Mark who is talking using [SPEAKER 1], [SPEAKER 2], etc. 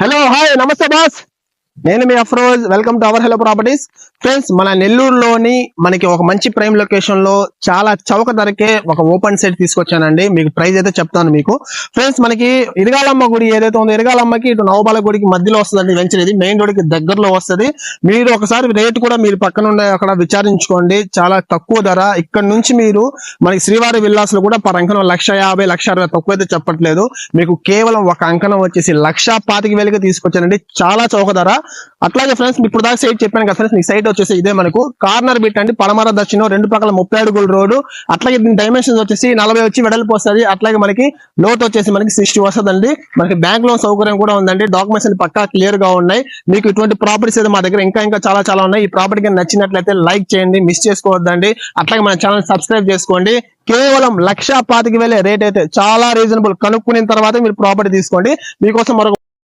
[SPEAKER 1] Hello hi namaste boss, నేను మీ Afroz. Welcome to our hello properties. Friends, మన నెల్లూరులోని మనకి ఒక మంచి ప్రైమ్ లొకేషన్ లో చాలా చౌక ధరకే ఒక ఓపెన్ సెట్ తీసుకొచ్చానండి. మీకు ప్రైస్ అయితే చెప్తాను మీకు. ఫ్రెండ్స్, మనకి ఇరగాలమ్మ గుడి ఏదైతే ఉందో, ఇరగాలమ్మకి ఇటు నవబాల గుడికి మధ్యలో వస్తుందండి వెంచర్. ఇది మెయిన్ రోడ్ కి దగ్గరలో వస్తుంది. మీరు ఒకసారి రేట్ కూడా మీరు పక్కన ఉండే అక్కడ విచారించుకోండి. చాలా తక్కువ ధర. ఇక్కడ నుంచి మీరు మనకి శ్రీవారి విల్లాస్ లో కూడా పర్ అంకణం 1,50,000, 1,60,000 తక్కువ అయితే చెప్పట్లేదు. మీకు కేవలం ఒక అంకణం వచ్చేసి 1,25,000 తీసుకొచ్చానండి. చాలా చౌక ధర. అట్లాగే ఫ్రెండ్స్, ఇప్పుడు దాకా సైట్ చెప్పాను కదా ఫ్రెండ్స్, మీ సైట్ వచ్చేసి ఇదే మనకు కార్నర్ బిట్ అండి. పడమర దక్షిణం, రెండు పక్కల 30 అడుగుల రోడ్డు. అట్లాగే దీని డైమెన్షన్స్ వచ్చేసి 40 వచ్చి వెడల్పు వస్తుంది. అట్లాగే మనకి లోతు వచ్చేసి మనకి 60 వస్తుందండి. మనకి బ్యాంక్ లోన్ సౌకర్యం కూడా ఉందండి. డాక్యుమెంట్స్ అన్ని పక్కా క్లియర్ గా ఉన్నాయి. మీకు ఇటువంటి ప్రాపర్టీస్ అయితే మా దగ్గర ఇంకా చాలా ఉన్నాయి. ఈ ప్రాపర్టీ నచ్చినట్లయితే లైక్ చేయండి, మిస్ చేసుకోవద్దండి. అట్లాగే మన ఛానల్ సబ్స్క్రైబ్ చేసుకోండి. కేవలం 1,25,000 రేట్ అయితే చాలా రీజనబుల్. కనుక్కున్న తర్వాత మీరు ప్రాపర్టీ తీసుకోండి. మీకోసం మరొక